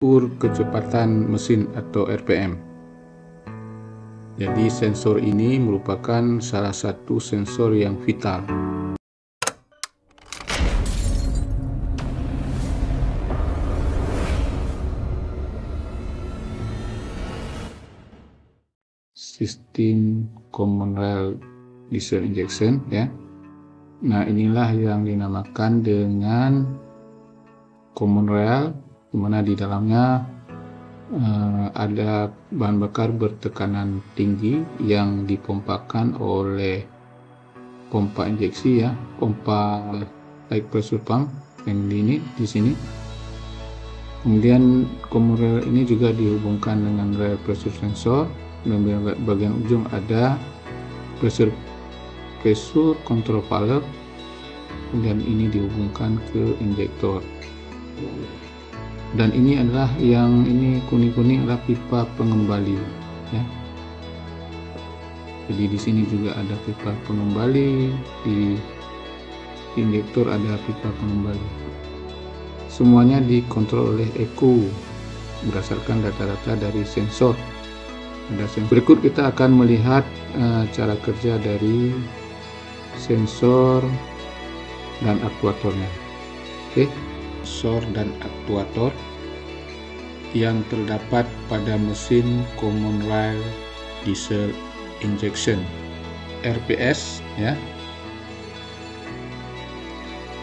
ukur kecepatan mesin atau RPM. Jadi sensor ini merupakan salah satu sensor yang vital. Sistem common rail diesel injection ya. Nah, inilah yang dinamakan dengan common rail, di mana di dalamnya ada bahan bakar bertekanan tinggi yang dipompakan oleh pompa injeksi ya, pompa high pressure pump yang di sini. Kemudian common rail ini juga dihubungkan dengan rail pressure sensor, dan bagian ujung ada pressure control valve. Kemudian ini dihubungkan ke injektor. Dan ini adalah yang ini kuning-kuning adalah pipa pengembali ya. Jadi di sini juga ada pipa pengembali, di injektor ada pipa pengembali. Semuanya dikontrol oleh ECU berdasarkan data-data dari sensor. Berikut kita akan melihat cara kerja dari sensor dan aktuatornya. Oke. Sensor dan aktuator yang terdapat pada mesin common rail diesel injection RPS ya.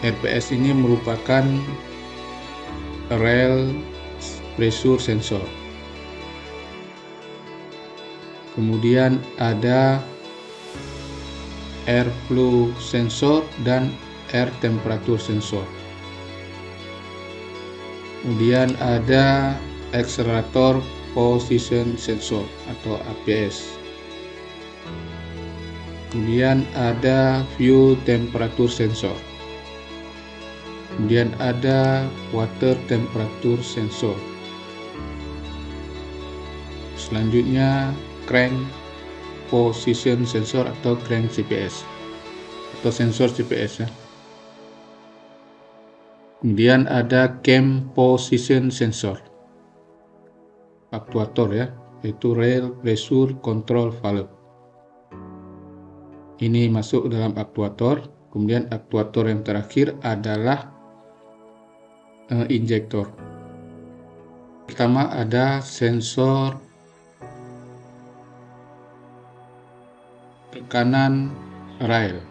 RPS ini merupakan rail pressure sensor. Kemudian ada air flow sensor dan air temperature sensor. Kemudian ada accelerator position sensor atau APS. Kemudian ada fuel temperature sensor. Kemudian ada water temperature sensor. Selanjutnya crank position sensor atau crank CPS atau sensor CPS ya. Kemudian ada cam position sensor, aktuator ya, yaitu rail pressure control valve. Ini masuk dalam aktuator. Kemudian aktuator yang terakhir adalah injektor. Pertama ada sensor tekanan rail.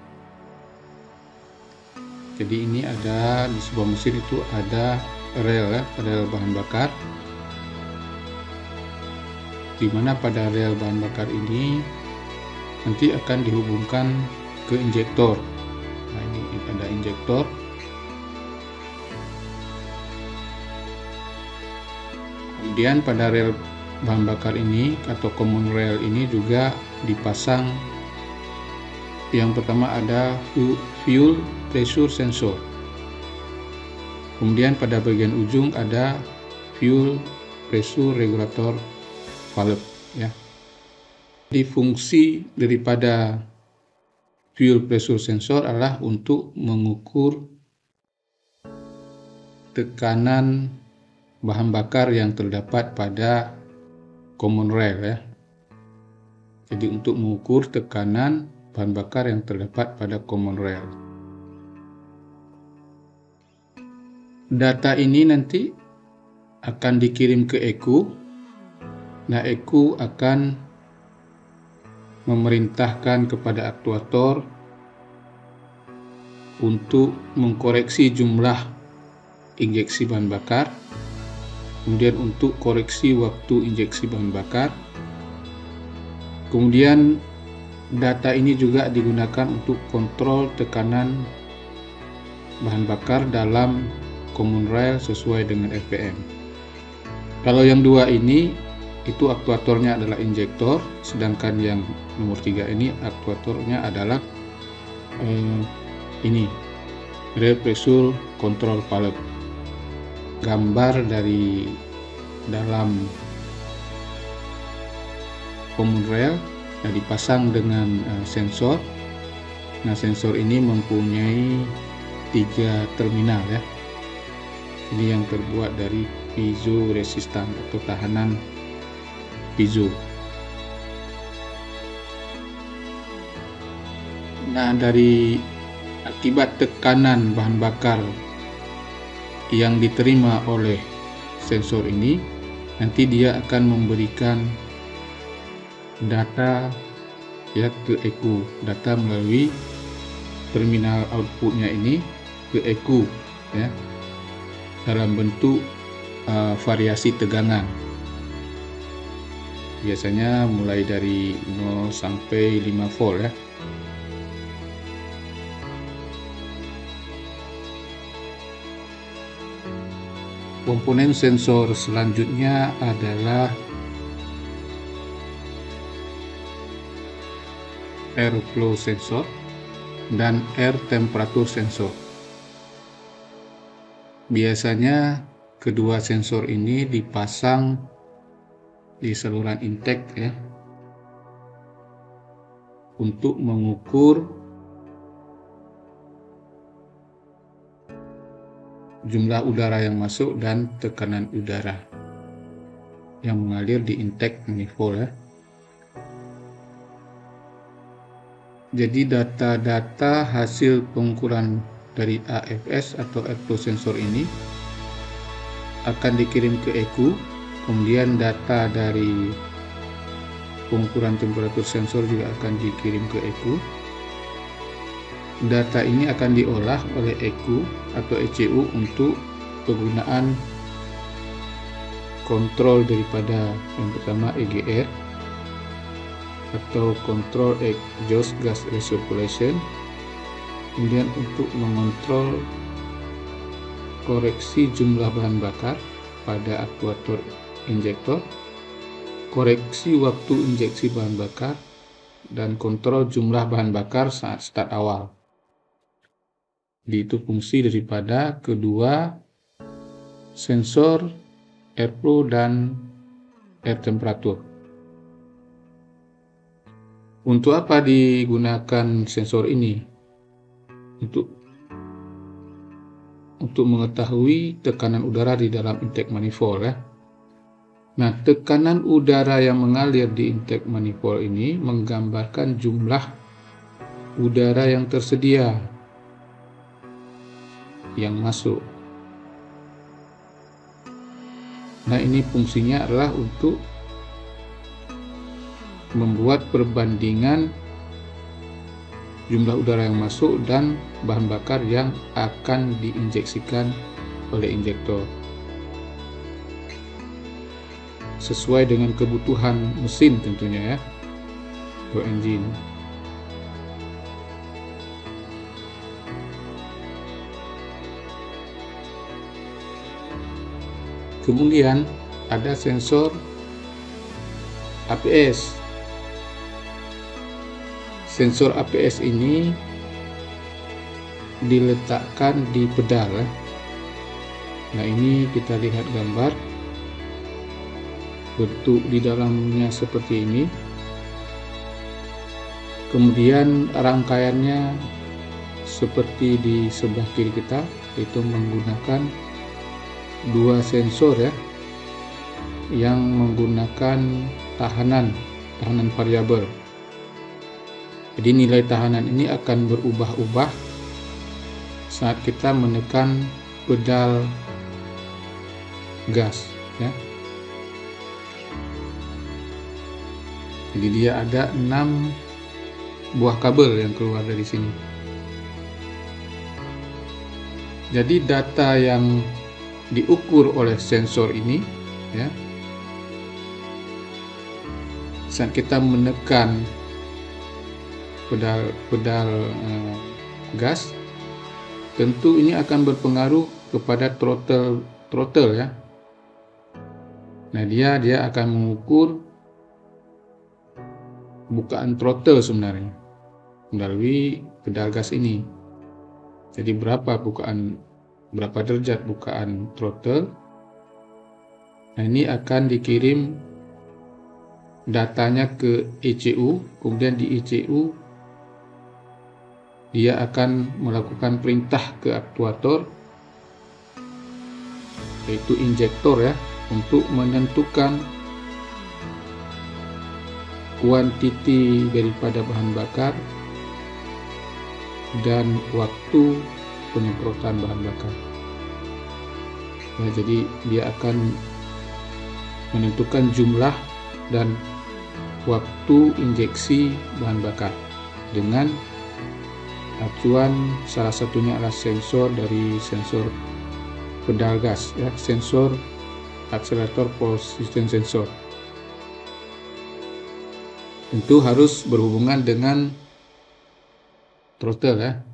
Jadi ini ada di sebuah mesin itu ada rel ya, rel bahan bakar. Di mana pada rel bahan bakar ini nanti akan dihubungkan ke injektor. Nah, ini ada injektor. Kemudian pada rel bahan bakar ini atau common rail ini juga dipasang yang pertama ada fuel pressure sensor. Kemudian pada bagian ujung ada fuel pressure regulator valve ya. Jadi fungsi daripada fuel pressure sensor adalah untuk mengukur tekanan bahan bakar yang terdapat pada common rail ya. Jadi untuk mengukur tekanan bahan bakar yang terdapat pada common rail. Data ini nanti akan dikirim ke ECU. Nah, ECU akan memerintahkan kepada aktuator untuk mengkoreksi jumlah injeksi bahan bakar, kemudian untuk koreksi waktu injeksi bahan bakar. Kemudian data ini juga digunakan untuk kontrol tekanan bahan bakar dalam common rail sesuai dengan RPM. Kalau yang dua ini itu aktuatornya adalah injektor, sedangkan yang nomor 3 ini aktuatornya adalah ini rail pressure control valve. Gambar dari dalam common rail yang dipasang dengan sensor. Nah, sensor ini mempunyai 3 terminal ya. Ini yang terbuat dari piezoresistan atau tahanan piezo. Nah, dari akibat tekanan bahan bakar yang diterima oleh sensor ini, nanti dia akan memberikan data ya ke ECU, data melalui terminal outputnya ini ke ECU ya, dalam bentuk variasi tegangan. Biasanya mulai dari 0 sampai 5 volt ya. Komponen sensor selanjutnya adalah airflow sensor dan air temperature sensor. Biasanya kedua sensor ini dipasang di saluran intake ya, untuk mengukur jumlah udara yang masuk dan tekanan udara yang mengalir di intake manifold ya. Jadi data-data hasil pengukuran dari AFS atau airflow sensor ini akan dikirim ke ECU, kemudian data dari pengukuran temperatur sensor juga akan dikirim ke ECU. Data ini akan diolah oleh ECU atau ECU untuk penggunaan kontrol daripada yang pertama EGR atau kontrol exhaust gas recirculation, kemudian untuk mengontrol koreksi jumlah bahan bakar pada aktuator injektor, koreksi waktu injeksi bahan bakar, dan kontrol jumlah bahan bakar saat start awal. Itu fungsi daripada kedua sensor airflow dan air temperature. Untuk apa digunakan sensor ini? Untuk mengetahui tekanan udara di dalam intake manifold ya. Nah, tekanan udara yang mengalir di intake manifold ini menggambarkan jumlah udara yang tersedia yang masuk. Nah, ini fungsinya adalah untuk membuat perbandingan jumlah udara yang masuk dan bahan bakar yang akan diinjeksikan oleh injektor sesuai dengan kebutuhan mesin tentunya ya, atau engine. Kemudian ada sensor APS. Sensor APS ini diletakkan di pedal. Nah, ini kita lihat gambar. Bentuk di dalamnya seperti ini. Kemudian rangkaiannya seperti di sebelah kiri kita, itu menggunakan dua sensor ya, yang menggunakan tahanan variabel. Jadi nilai tahanan ini akan berubah-ubah saat kita menekan pedal gas ya. Jadi dia ada 6 buah kabel yang keluar dari sini. Jadi data yang diukur oleh sensor ini ya, saat kita menekan pedal gas, tentu ini akan berpengaruh kepada throttle ya. Nah, dia akan mengukur bukaan throttle sebenarnya melalui pedal gas ini. Jadi berapa derajat bukaan throttle. Nah, ini akan dikirim datanya ke ECU, kemudian di ECU dia akan melakukan perintah ke aktuator yaitu injektor ya, untuk menentukan kuantiti daripada bahan bakar dan waktu penyemprotan bahan bakar. Nah, jadi dia akan menentukan jumlah dan waktu injeksi bahan bakar dengan acuan salah satunya adalah sensor dari sensor pedal gas ya, sensor accelerator position sensor. Tentu harus berhubungan dengan throttle ya.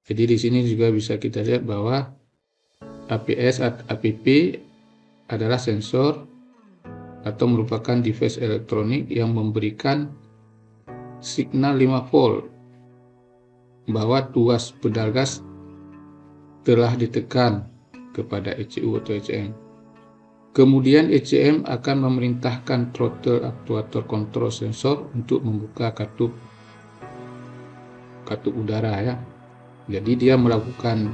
Jadi di sini juga bisa kita lihat bahwa APS atau APP adalah sensor atau merupakan device elektronik yang memberikan signal 5 volt bahwa tuas pedal gas telah ditekan kepada ECU atau ECM. Kemudian ECM akan memerintahkan throttle actuator control sensor untuk membuka katup udara ya. Jadi dia melakukan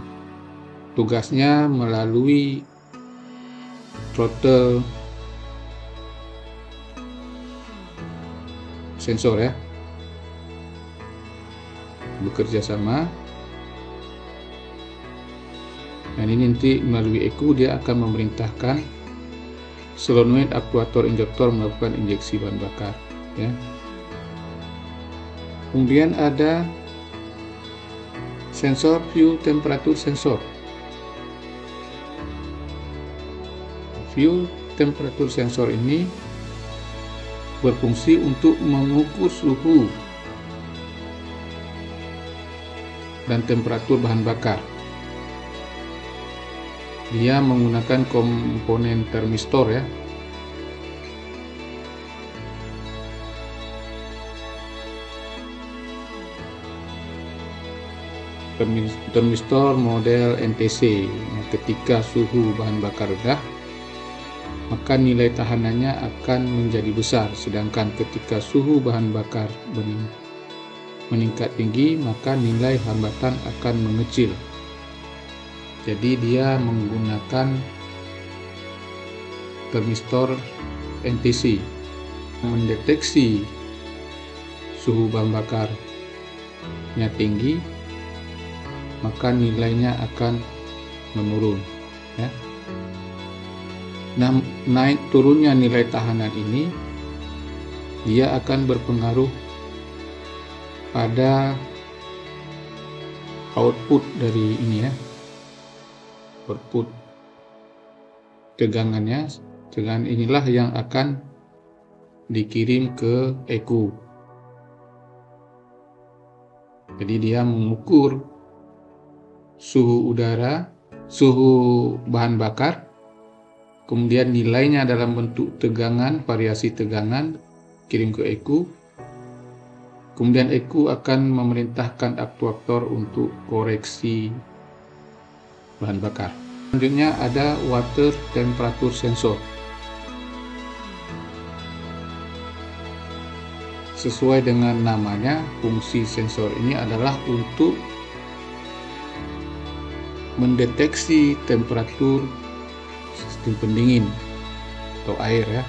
tugasnya melalui throttle sensor ya, bekerja sama. Dan ini nanti melalui ECU dia akan memerintahkan solenoid aktuator injektor melakukan injeksi bahan bakar ya. Kemudian ada sensor fuel temperature sensor. Fuel temperature sensor ini berfungsi untuk mengukur suhu dan temperatur bahan bakar. Dia menggunakan komponen termistor ya. Termistor model NTC. Ketika suhu bahan bakar rendah, maka nilai tahanannya akan menjadi besar, sedangkan ketika suhu bahan bakar meningkat tinggi, maka nilai hambatan akan mengecil. Jadi dia menggunakan termistor NTC mendeteksi suhu bahan bakarnya tinggi, maka nilainya akan menurun ya. Nah, naik turunnya nilai tahanan ini dia akan berpengaruh pada output dari ini ya, output tegangannya. Tegangan inilah yang akan dikirim ke ECU. Jadi dia mengukur suhu udara, suhu bahan bakar, kemudian nilainya dalam bentuk tegangan, variasi tegangan, kirim ke ECU. Kemudian ECU akan memerintahkan aktuator untuk koreksi bahan bakar. Selanjutnya ada water temperature sensor. Sesuai dengan namanya, fungsi sensor ini adalah untuk mendeteksi temperatur sistem pendingin atau air ya.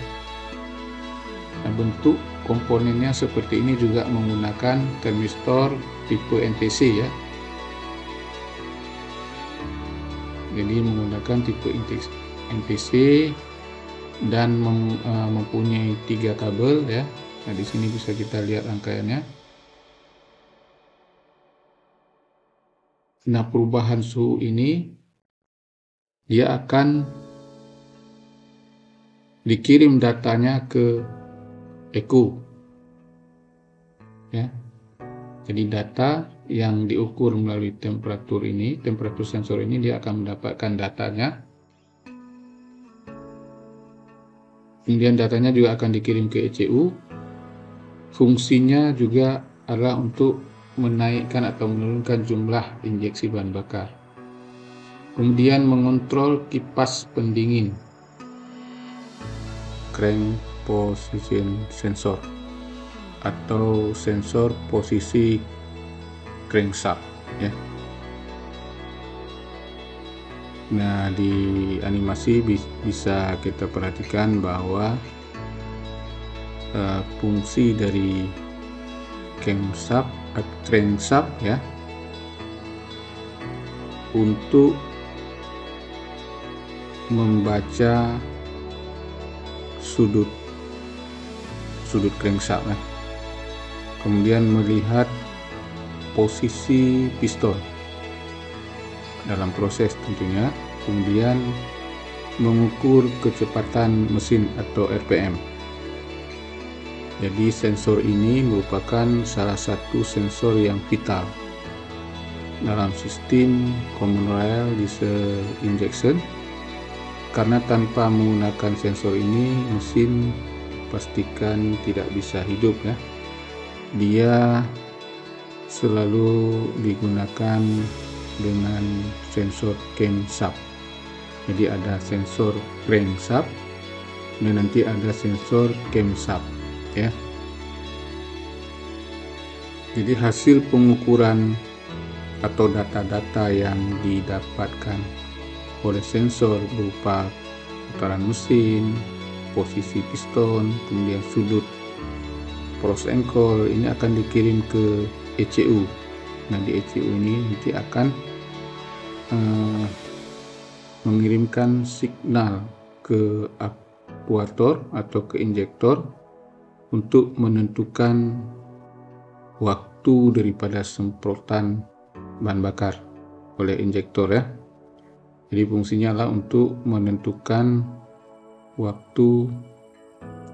Nah, bentuk komponennya seperti ini juga menggunakan termistor tipe NTC ya. Jadi menggunakan tipe NTC dan mempunyai 3 kabel ya. Nah, di sini bisa kita lihat rangkaiannya. Nah, perubahan suhu ini dia akan dikirim datanya ke ECU ya. Jadi data yang diukur melalui temperatur ini, temperatur sensor ini, dia akan mendapatkan datanya. Kemudian datanya juga akan dikirim ke ECU. Fungsinya juga adalah untuk menaikkan atau menurunkan jumlah injeksi bahan bakar. Kemudian mengontrol kipas pendingin, crank position sensor atau sensor posisi crankshaft ya. Nah, di animasi bisa kita perhatikan bahwa fungsi dari crankshaft ya, untuk membaca sudut crankshaft ya. Kemudian melihat posisi piston dalam proses tentunya, kemudian mengukur kecepatan mesin atau RPM. Jadi sensor ini merupakan salah satu sensor yang vital dalam sistem common rail diesel injection, karena tanpa menggunakan sensor ini mesin pastikan tidak bisa hidup ya. Dia selalu digunakan dengan sensor camshaft. Jadi ada sensor crankshaft dan nanti ada sensor camshaft ya. Jadi hasil pengukuran atau data-data yang didapatkan oleh sensor berupa putaran mesin, posisi piston, kemudian sudut cross angle, ini akan dikirim ke ECU. Nah, di ECU ini nanti akan mengirimkan signal ke aktuator atau ke injektor untuk menentukan waktu daripada semprotan bahan bakar oleh injektor ya. Jadi fungsinya adalah untuk menentukan waktu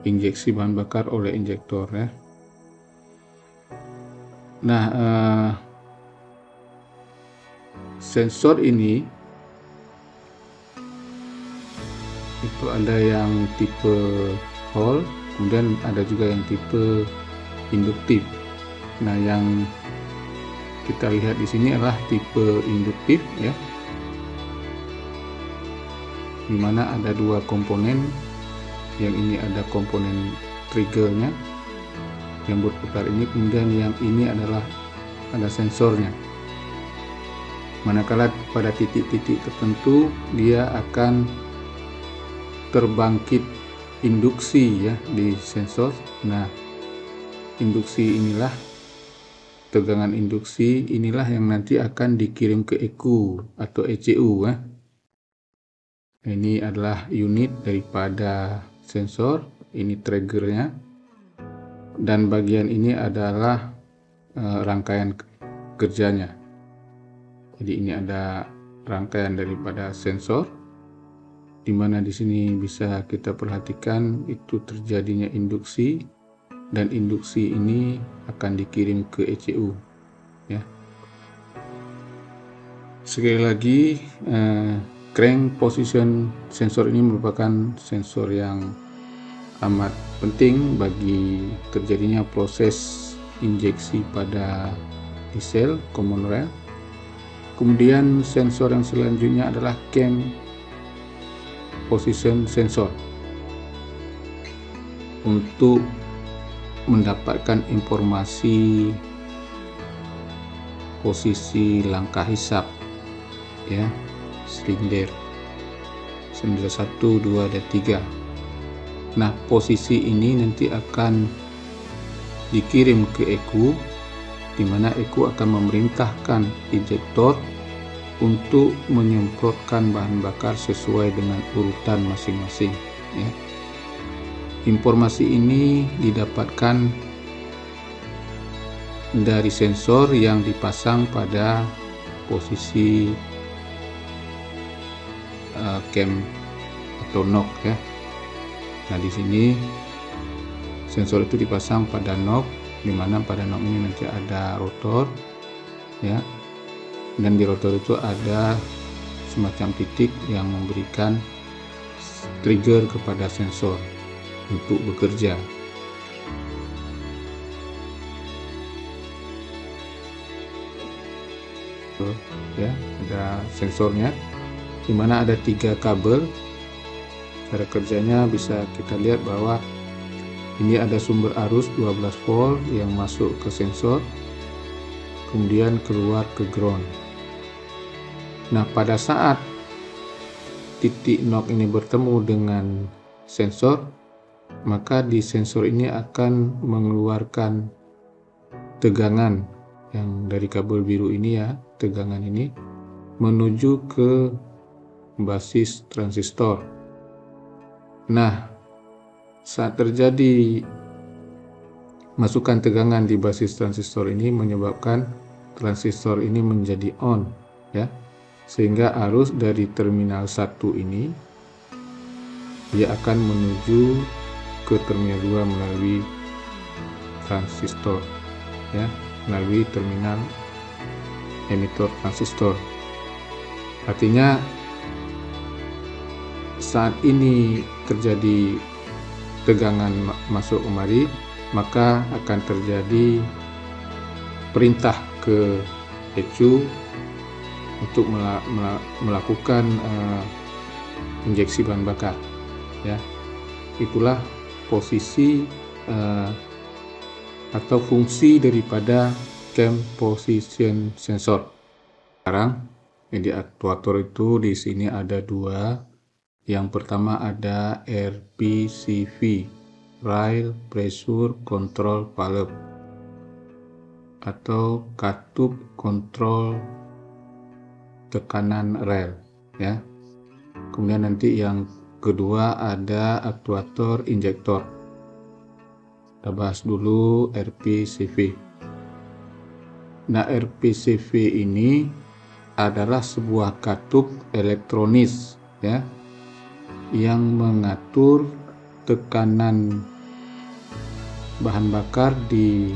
injeksi bahan bakar oleh injektor ya. Nah, sensor ini itu ada yang tipe Hall, kemudian ada juga yang tipe induktif. Nah, yang kita lihat di sini adalah tipe induktif ya, dimana ada dua komponen. Yang ini ada komponen triggernya yang berputar ini, kemudian yang ini adalah ada sensornya. Manakala pada titik-titik tertentu dia akan terbangkit induksi ya di sensor. Nah, induksi inilah, tegangan induksi inilah yang nanti akan dikirim ke ECU atau ECU ya. Ini adalah unit daripada sensor, ini triggernya, dan bagian ini adalah rangkaian kerjanya. Jadi ini ada rangkaian daripada sensor, di mana di sini bisa kita perhatikan itu terjadinya induksi, dan induksi ini akan dikirim ke ECU ya. Sekali lagi, crank position sensor ini merupakan sensor yang amat penting bagi terjadinya proses injeksi pada diesel common rail. Kemudian sensor yang selanjutnya adalah cam position sensor untuk mendapatkan informasi posisi langkah hisap ya, silinder 1, 2, dan 3. Nah, posisi ini nanti akan dikirim ke ECU, di mana ECU akan memerintahkan injektor untuk menyemprotkan bahan bakar sesuai dengan urutan masing-masing ya. Informasi ini didapatkan dari sensor yang dipasang pada posisi cam atau knock ya. Nah, di sini sensor itu dipasang pada knock, di mana pada knock ini nanti ada rotor ya, dan di rotor itu ada semacam titik yang memberikan trigger kepada sensor untuk bekerja. Ya, ada sensornya, di mana ada 3 kabel. Cara kerjanya bisa kita lihat bahwa ini ada sumber arus 12 volt yang masuk ke sensor, kemudian keluar ke ground. Nah, pada saat titik knock ini bertemu dengan sensor, maka di sensor ini akan mengeluarkan tegangan yang dari kabel biru ini ya, tegangan ini menuju ke basis transistor. Nah, saat terjadi masukan tegangan di basis transistor ini menyebabkan transistor ini menjadi on ya, sehingga arus dari terminal 1 ini dia akan menuju ke terminal 2 melalui transistor ya, melalui terminal emitor transistor. Artinya saat ini terjadi tegangan masuk kemari, maka akan terjadi perintah ke ECU untuk melakukan injeksi bahan bakar ya. Itulah posisi atau fungsi daripada cam position sensor. Sekarang di aktuator itu di sini ada dua. Yang pertama ada RPCV, Rail Pressure Control Valve, atau katup kontrol tekanan rel ya. Kemudian nanti yang kedua ada aktuator injektor. Kita bahas dulu RPCV. Nah, RPCV ini adalah sebuah katup elektronis ya, yang mengatur tekanan bahan bakar di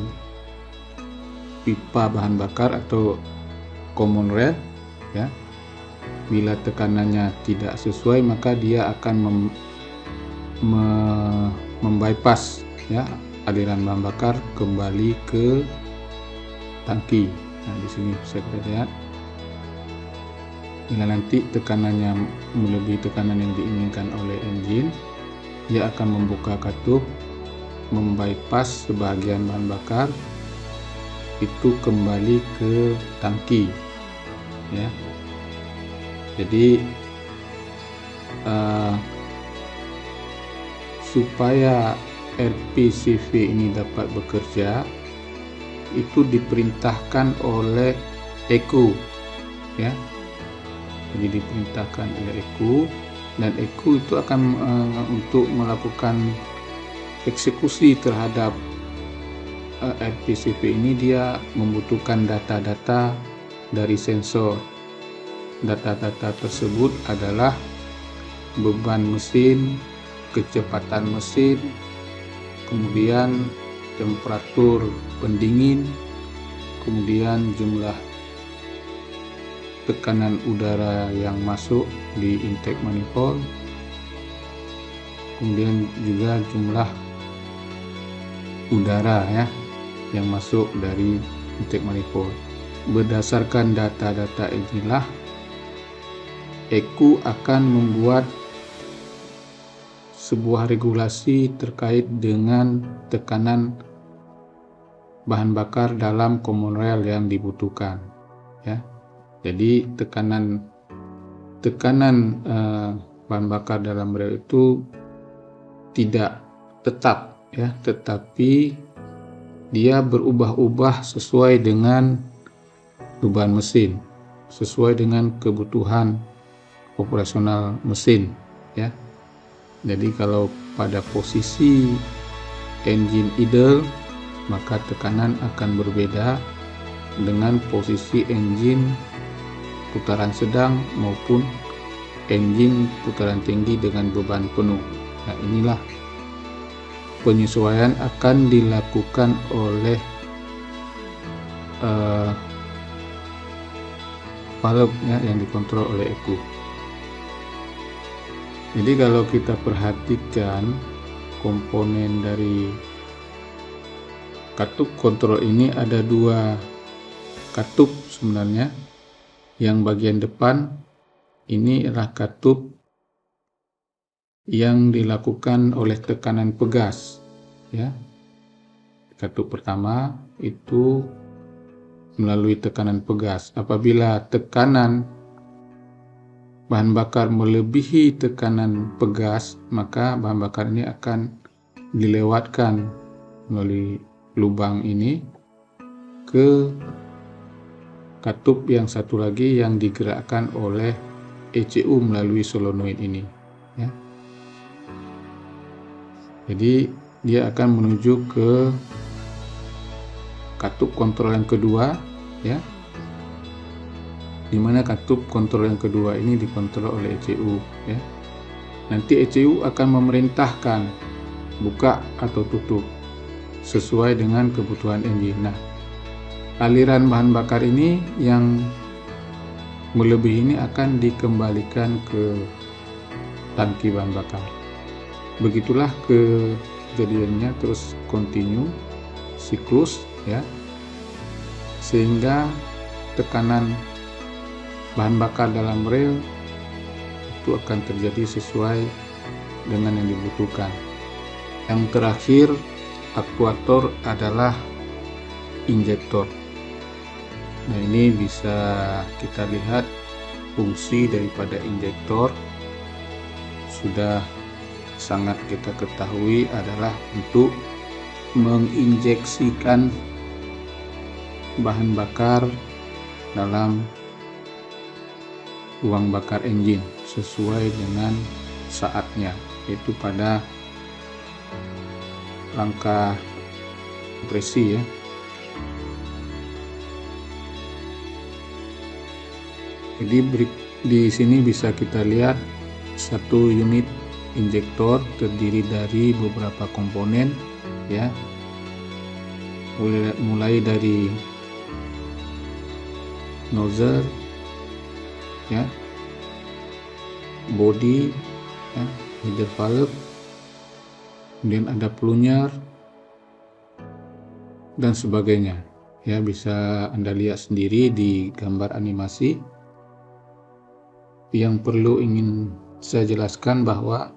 pipa bahan bakar atau common rail ya. Bila tekanannya tidak sesuai, maka dia akan membypass ya aliran bahan bakar kembali ke tangki. Nah, di sini bisa kita lihat. Bila nanti tekanannya melebihi tekanan yang diinginkan oleh engine, dia akan membuka katup, membypass sebagian bahan bakar itu kembali ke tangki ya. Jadi supaya RPCV ini dapat bekerja, itu diperintahkan oleh ECU ya. Jadi diperintahkan oleh ECU, dan ECU itu akan untuk melakukan eksekusi terhadap RPCV ini, dia membutuhkan data-data dari sensor. Data-data tersebut adalah beban mesin, kecepatan mesin, kemudian temperatur pendingin, kemudian jumlah tekanan udara yang masuk di intake manifold, kemudian juga jumlah udara ya yang masuk dari intake manifold. Berdasarkan data-data inilah ECU akan membuat sebuah regulasi terkait dengan tekanan bahan bakar dalam common rail yang dibutuhkan ya. Jadi tekanan bahan bakar dalam rel itu tidak tetap ya, tetapi dia berubah-ubah sesuai dengan beban mesin, sesuai dengan kebutuhan operasional mesin ya. Jadi kalau pada posisi engine idle, maka tekanan akan berbeda dengan posisi engine putaran sedang maupun engine putaran tinggi dengan beban penuh. Nah, inilah penyesuaian akan dilakukan oleh valve ya, yang dikontrol oleh ECU. Jadi kalau kita perhatikan komponen dari katup kontrol ini, ada dua katup sebenarnya. Yang bagian depan ini adalah katup yang dilakukan oleh tekanan pegas ya. Katup pertama itu melalui tekanan pegas. Apabila tekanan bahan bakar melebihi tekanan pegas, maka bahan bakar ini akan dilewatkan melalui lubang ini ke katup yang satu lagi yang digerakkan oleh ECU melalui solenoid ini, ya. Jadi dia akan menuju ke katup kontrol yang kedua, ya, dimana katup kontrol yang kedua ini dikontrol oleh ECU, ya. Nanti ECU akan memerintahkan buka atau tutup sesuai dengan kebutuhan engine. Nah, aliran bahan bakar ini yang melebihi ini akan dikembalikan ke tangki bahan bakar. Begitulah kejadiannya, terus continue siklus, ya, sehingga tekanan bahan bakar dalam rel itu akan terjadi sesuai dengan yang dibutuhkan. Yang terakhir, aktuator adalah injektor. Nah, ini bisa kita lihat fungsi daripada injektor sudah sangat kita ketahui adalah untuk menginjeksikan bahan bakar dalam ruang bakar engine sesuai dengan saatnya, yaitu pada langkah kompresi, ya. Jadi di sini bisa kita lihat satu unit injektor terdiri dari beberapa komponen, ya, mulai dari nozzle, ya, body, ya, header valve, kemudian ada plunger dan sebagainya, ya. Bisa Anda lihat sendiri di gambar animasi. Yang perlu ingin saya jelaskan bahwa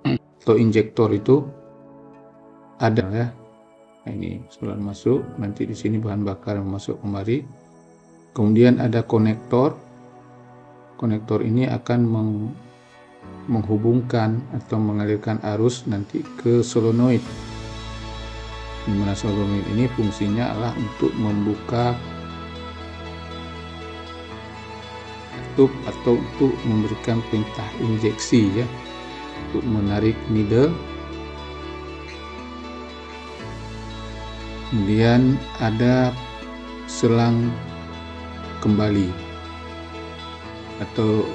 auto injektor itu ada, ya. Nah, ini sebelum masuk, nanti di sini bahan bakar yang masuk kemari. Kemudian ada konektor. Konektor ini akan menghubungkan atau mengalirkan arus nanti ke solenoid. Dimana solenoid ini fungsinya adalah untuk membuka katup atau untuk memberikan perintah injeksi, ya, untuk menarik needle. Kemudian ada selang kembali atau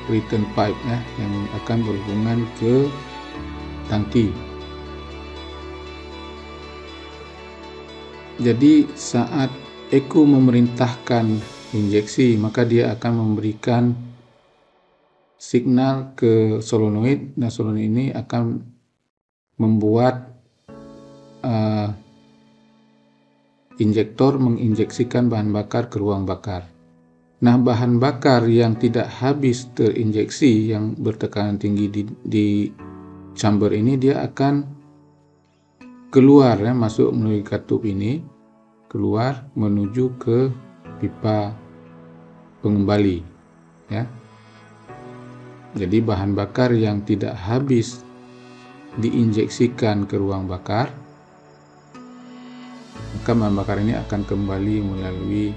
return pipe, ya, yang akan berhubungan ke tangki. Jadi saat ECU memerintahkan injeksi, maka dia akan memberikan signal ke solenoid. Nah, solenoid ini akan membuat injektor menginjeksikan bahan bakar ke ruang bakar. Nah, bahan bakar yang tidak habis terinjeksi, yang bertekanan tinggi di chamber ini, dia akan keluar, ya, masuk melalui katup ini, keluar menuju ke pipa pengembali, ya. Jadi bahan bakar yang tidak habis diinjeksikan ke ruang bakar, maka bahan bakar ini akan kembali melalui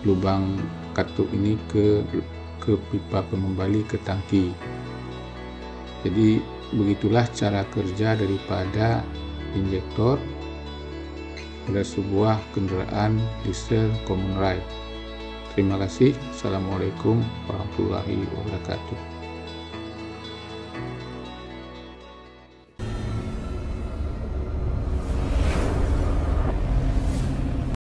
lubang katup ini ke pipa pengembali ke tangki. Jadi begitulah cara kerja daripada injektor pada sebuah kendaraan diesel common rail. Terima kasih. Assalamualaikum warahmatullahi wabarakatuh.